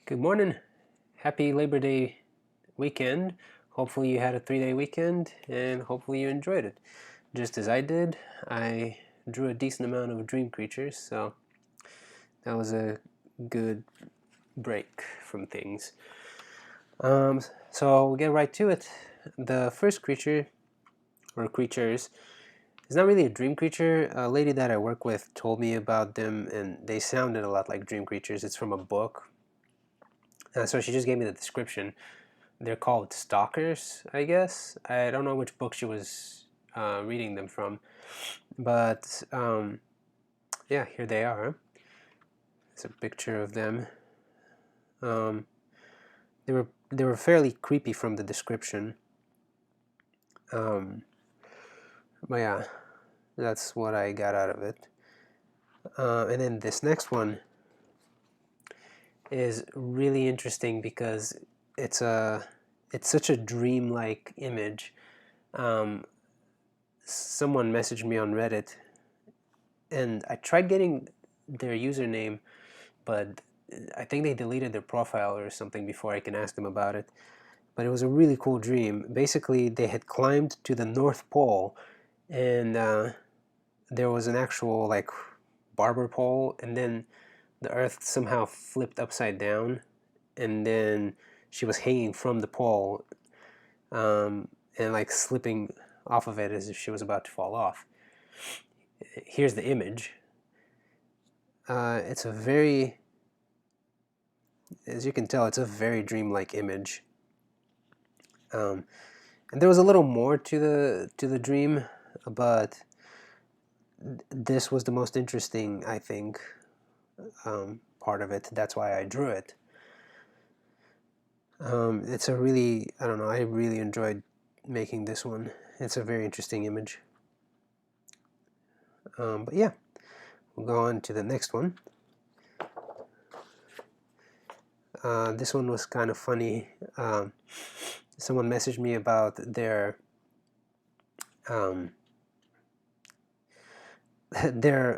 Good morning. Happy Labor Day weekend. Hopefully you had a 3-day weekend and hopefully you enjoyed it. Just as I did, I drew a decent amount of dream creatures, so that was a good break from things. So we'll get right to it. The first creature, or creatures, is not really a dream creature. A lady that I work with told me about them and they sounded a lot like dream creatures. It's from a book. So she just gave me the description. They're called stalkers, I guess. I don't know which book she was reading them from, but yeah, here they are. It's a picture of them. Um, they were fairly creepy from the description. But yeah, that's what I got out of it. And then this next one is really interesting because it's such a dreamlike image. Um, Someone messaged me on Reddit, and I tried getting their username, but I think they deleted their profile or something before I can ask them about it. But it was a really cool dream. Basically, they had climbed to the North Pole, and there was an actual like barber pole, and then the Earth somehow flipped upside down, and then she was hanging from the pole, and like slipping off of it as if she was about to fall off. Here's the image. It's a very, as you can tell, it's a very dreamlike image. And there was a little more to the dream, but this was the most interesting, I think, part of it. That's why I drew it. It's a really, I don't know, I really enjoyed making this one. It's a very interesting image. But yeah, we'll go on to the next one. This one was kind of funny. Someone messaged me about their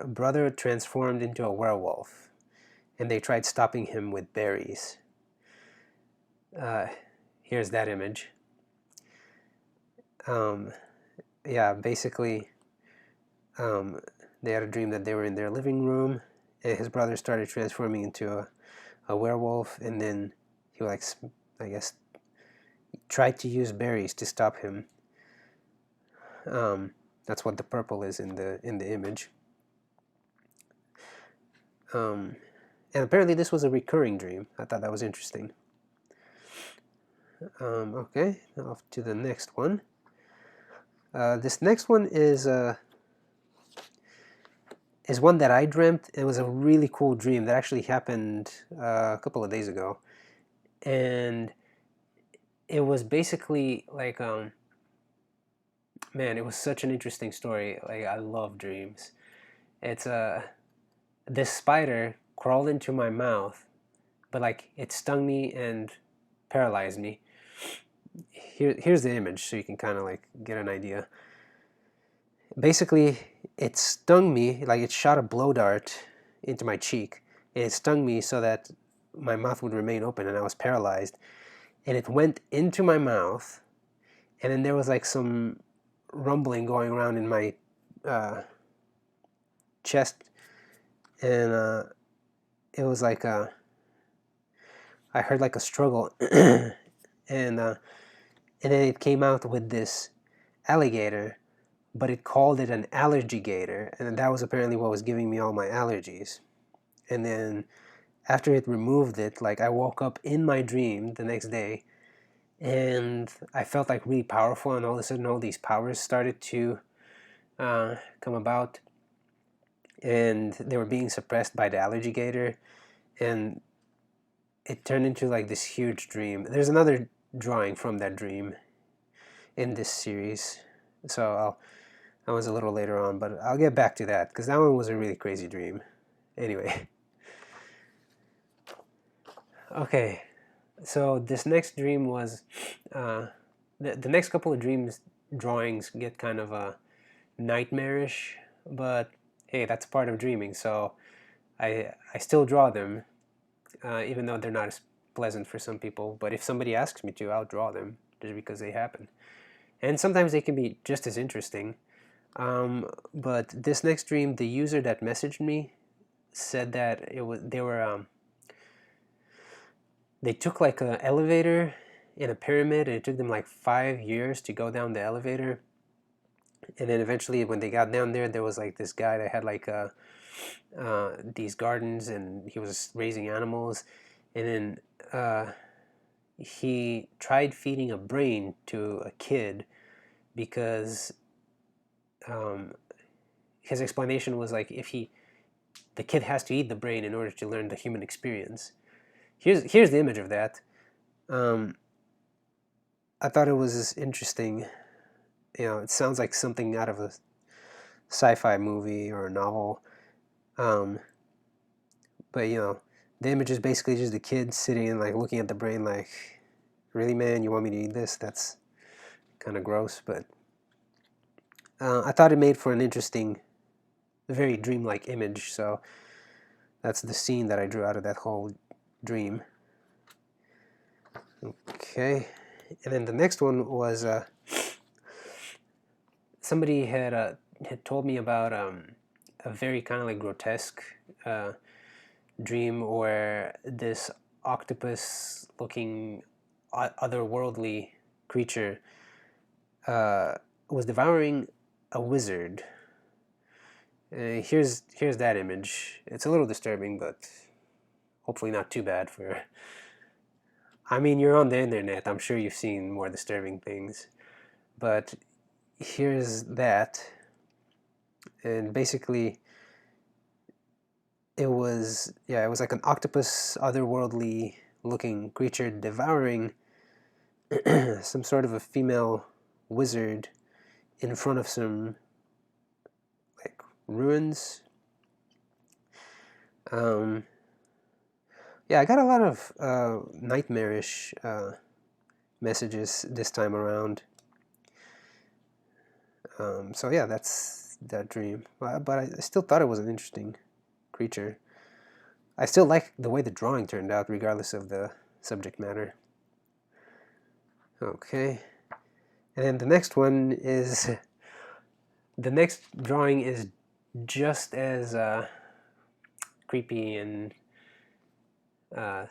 brother transformed into a werewolf, and they tried stopping him with berries. Here's that image. Yeah, basically, they had a dream that they were in their living room, and his brother started transforming into a werewolf, and then he, like, I guess, tried to use berries to stop him. That's what the purple is in the image. And apparently this was a recurring dream. I thought that was interesting. Okay, off to the next one. This next one is one that I dreamt. It was a really cool dream that actually happened a couple of days ago, and it was basically like man, it was such an interesting story. Like, I love dreams. It's this spider crawled into my mouth, but like it stung me and paralyzed me. Here's the image so you can kind of like get an idea. Basically, it stung me, like it shot a blow dart into my cheek, and it stung me so that my mouth would remain open and I was paralyzed. And it went into my mouth, and then there was like some rumbling going around in my chest, and it was like I heard like a struggle, and then it came out with this alligator, but it called it an allergy gator, and that was apparently what was giving me all my allergies. And then after it removed it, like I woke up in my dream the next day, and I felt like really powerful, and all of a sudden all these powers started to come about, and they were being suppressed by the allergy gator, and it turned into like this huge dream. There's another drawing from that dream in this series, so that was a little later on, but I'll get back to that because that one was a really crazy dream. Anyway, okay, so this next dream was the next couple of dreams drawings get kind of nightmarish, but hey, that's part of dreaming. So I still draw them, even though they're not as pleasant for some people, but if somebody asks me to, I'll draw them just because they happen. And sometimes they can be just as interesting. But this next dream, the user that messaged me said that they took like an elevator in a pyramid, and it took them like 5 years to go down the elevator. And then eventually, when they got down there was like this guy that had like these gardens, and he was raising animals. And then he tried feeding a brain to a kid because his explanation was like, the kid has to eat the brain in order to learn the human experience. Here's the image of that. I thought it was interesting. It sounds like something out of a sci-fi movie or a novel. But the image is basically just the kid sitting and like looking at the brain like, really, man, you want me to eat this? That's kind of gross. But I thought it made for an interesting, very dreamlike image. So that's the scene that I drew out of that whole dream. Okay, and then the next one was somebody had told me about a very kind of like grotesque dream where this octopus-looking otherworldly creature was devouring a wizard. Here's that image. It's a little disturbing, but hopefully not too bad for... I mean, you're on the internet. I'm sure you've seen more disturbing things. But here's that. And basically, it was like an octopus, otherworldly looking creature devouring some sort of a female wizard in front of some like ruins. Yeah, I got a lot of nightmarish messages this time around. So yeah, that's that dream. But I still thought it was an interesting creature. I still like the way the drawing turned out, regardless of the subject matter. Okay. And then the next one is... The next drawing is just as creepy and I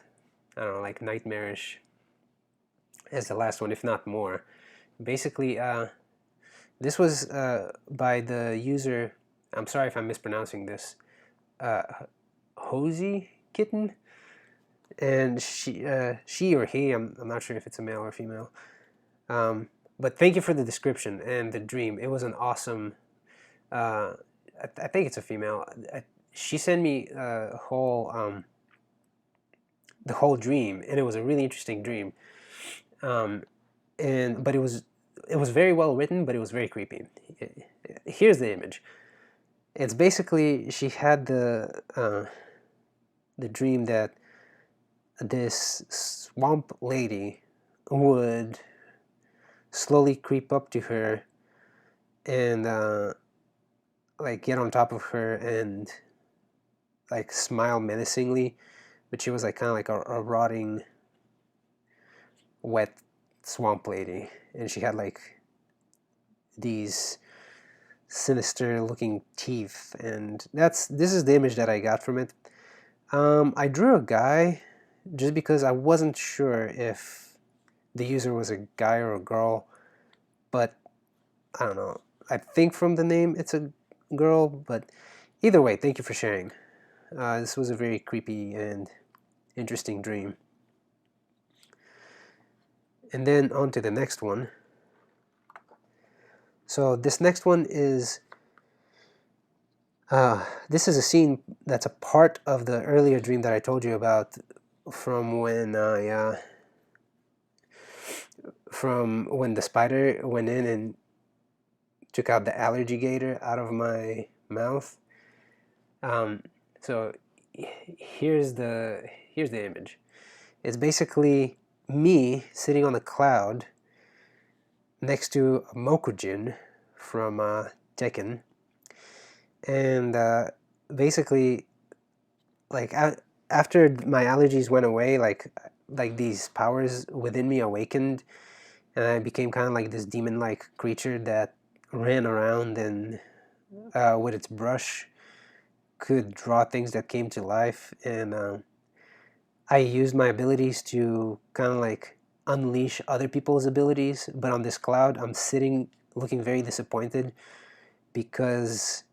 don't know, like nightmarish as the last one, if not more. Basically, this was by the user, I'm sorry if I'm mispronouncing this, Hosey Kitten, and she or he, I'm not sure if it's a male or female, but thank you for the description and the dream. It was an awesome, I think it's a female. She sent me the whole dream, and it was a really interesting dream. But it was very well written, but it was very creepy. Here's the image. It's basically, she had the dream that this swamp lady would slowly creep up to her and like get on top of her and like smile menacingly, but she was like kind of like a rotting, wet swamp lady, and she had like these sinister looking teeth, and this is the image that I got from it. I drew a guy just because I wasn't sure if the user was a guy or a girl, but I don't know. I think from the name it's a girl, but either way, thank you for sharing. This was a very creepy and interesting dream. And then on to the next one. So this next one is, this is a scene that's a part of the earlier dream that I told you about from when the spider went in and took out the allergy gator out of my mouth. So here's the image. It's basically me sitting on a cloud next to a Mokujin from Tekken, and basically, like after my allergies went away, like like these powers within me awakened, and I became kind of like this demon-like creature that ran around and with its brush could draw things that came to life. And I used my abilities to kind of like unleash other people's abilities. But on this cloud, I'm sitting looking very disappointed because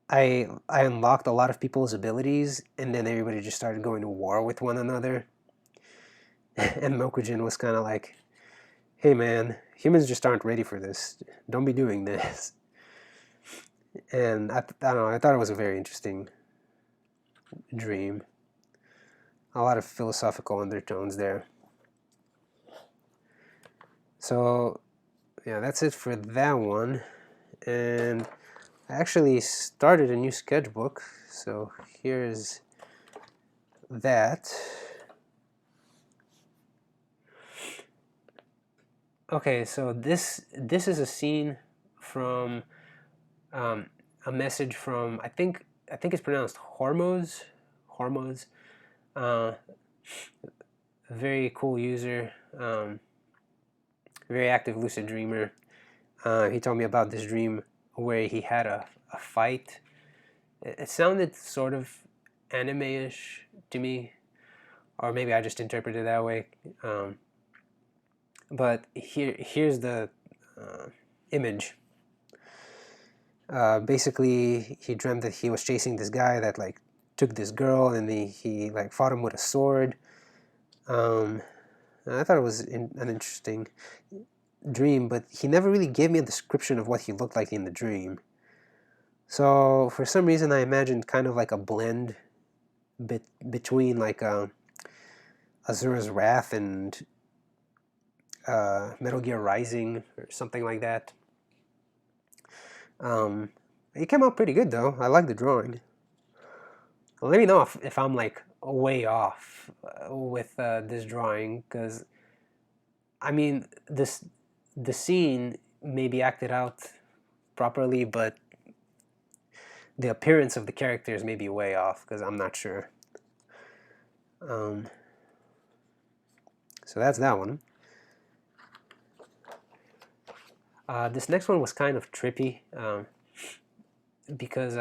I unlocked a lot of people's abilities, and then everybody just started going to war with one another. And Mokujin was kind of like, "Hey man, humans just aren't ready for this. Don't be doing this." And I don't know. I thought it was a very interesting dream. A lot of philosophical undertones there. So yeah, that's it for that one. And I actually started a new sketchbook, so here's that. Okay, so this is a scene from a message from I think it's pronounced Hormoz. Hormoz, a very cool user, very active lucid dreamer. He told me about this dream where he had a fight. It sounded sort of anime-ish to me, or maybe I just interpreted it that way. But here's the image. Basically, he dreamt that he was chasing this guy that like took this girl, and he like fought him with a sword. I thought it was an interesting dream, but he never really gave me a description of what he looked like in the dream. So for some reason, I imagined kind of like a blend between like Azura's Wrath and Metal Gear Rising or something like that. It came out pretty good though. I like the drawing. Let me know if I'm like way off with this drawing, because I mean the scene may be acted out properly, but the appearance of the characters may be way off because I'm not sure. So that's that one. This next one was kind of trippy because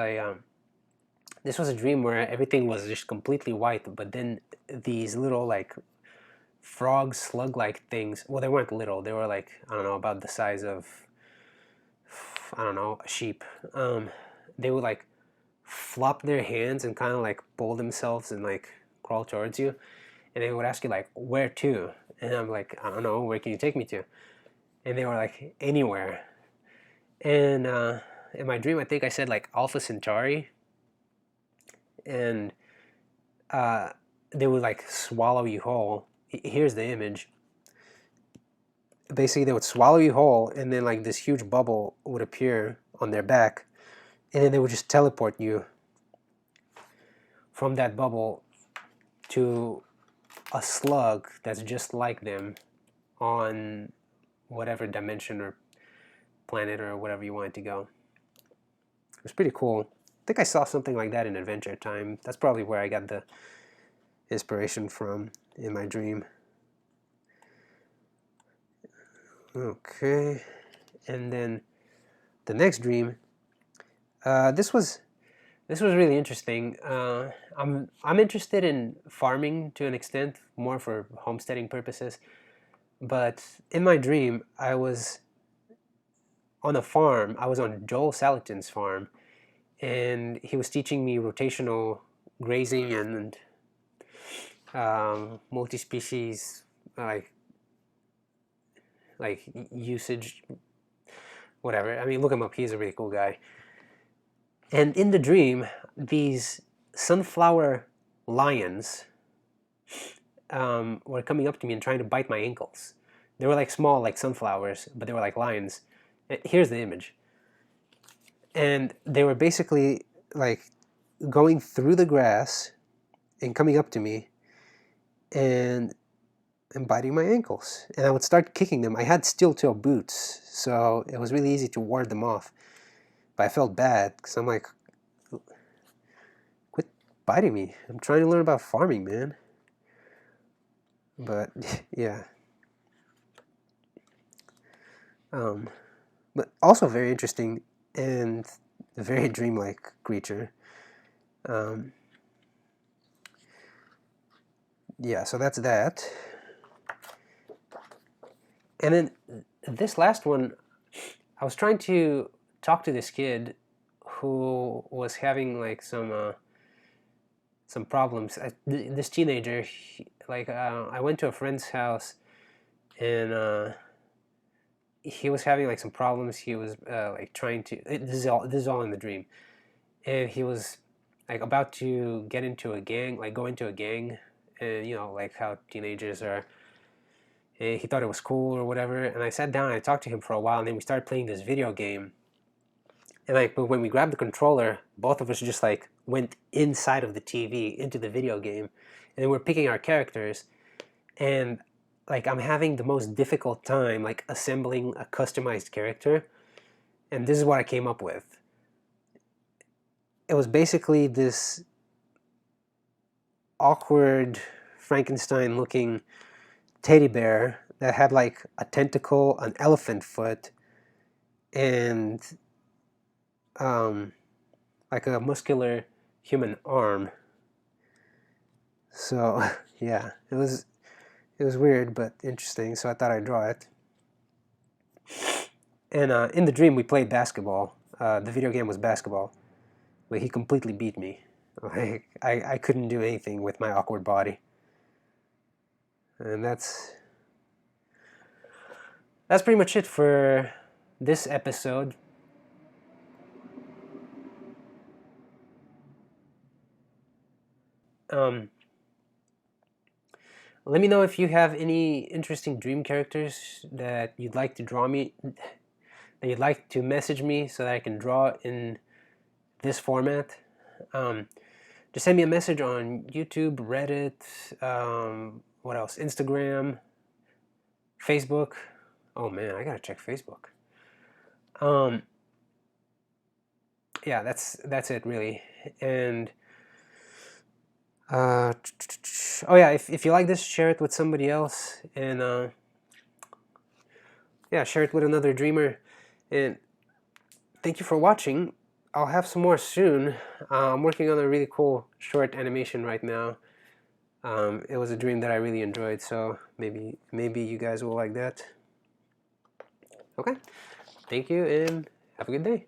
this was a dream where everything was just completely white, but then these little like frog slug-like things. Well, they weren't little. They were like, I don't know, about the size of, I don't know, a sheep. They would like flop their hands and kind of like pull themselves and like crawl towards you, and they would ask you like, where to? And I'm like, I don't know, where can you take me to? And they were like, anywhere. And in my dream, I think I said like Alpha Centauri, and they would like swallow you whole. Here's the image. Basically, they would swallow you whole, and then like this huge bubble would appear on their back, and then they would just teleport you from that bubble to a slug that's just like them on whatever dimension or planet or whatever you wanted to go. It was pretty cool. I think I saw something like that in Adventure Time. That's probably where I got the inspiration from in my dream. Okay, and then the next dream. This was really interesting. I'm interested in farming to an extent, more for homesteading purposes. But in my dream, I was on a farm. I was on Joel Salatin's farm, and he was teaching me rotational grazing and multi-species like usage, whatever. I mean, look him up. He's a really cool guy. And in the dream, these sunflower lions were coming up to me and trying to bite my ankles. They were like small, like sunflowers, but they were like lions. Here's the image. And they were basically like going through the grass and coming up to me and biting my ankles. And I would start kicking them. I had steel toe boots, so it was really easy to ward them off. But I felt bad because I'm like, quit biting me. I'm trying to learn about farming, man. But yeah, but also very interesting and a very dreamlike creature. Um, yeah, so that's that. And then this last one, I was trying to talk to this kid who was having like some problems. This teenager, I went to a friend's house, and he was having like some problems. He was like trying to. This is all in the dream, and he was like about to get into a gang, like go into a gang, and you know like how teenagers are. And he thought it was cool or whatever. And I sat down and I talked to him for a while, and then we started playing this video game. And like, but when we grabbed the controller, both of us just like went inside of the TV into the video game, and then we're picking our characters, and like I'm having the most difficult time like assembling a customized character, and this is what I came up with. It was basically this awkward Frankenstein-looking teddy bear that had like a tentacle, an elephant foot, and um, like a muscular human arm. So yeah, it was weird but interesting. So I thought I'd draw it. And in the dream, we played basketball. The video game was basketball, but he completely beat me. Like I couldn't do anything with my awkward body. And that's pretty much it for this episode. Um, Let me know if you have any interesting dream characters that you'd like to draw me, that you'd like to message me so that I can draw in this format. Just send me a message on YouTube, Reddit, what else? Instagram, Facebook. Oh man, I gotta check Facebook. Um, yeah, that's it really. And oh yeah, if you like this, share it with somebody else, and yeah, share it with another dreamer. And thank you for watching. I'll have some more soon. I'm working on a really cool short animation right now. It was a dream that I really enjoyed, so maybe you guys will like that. Okay, thank you and have a good day.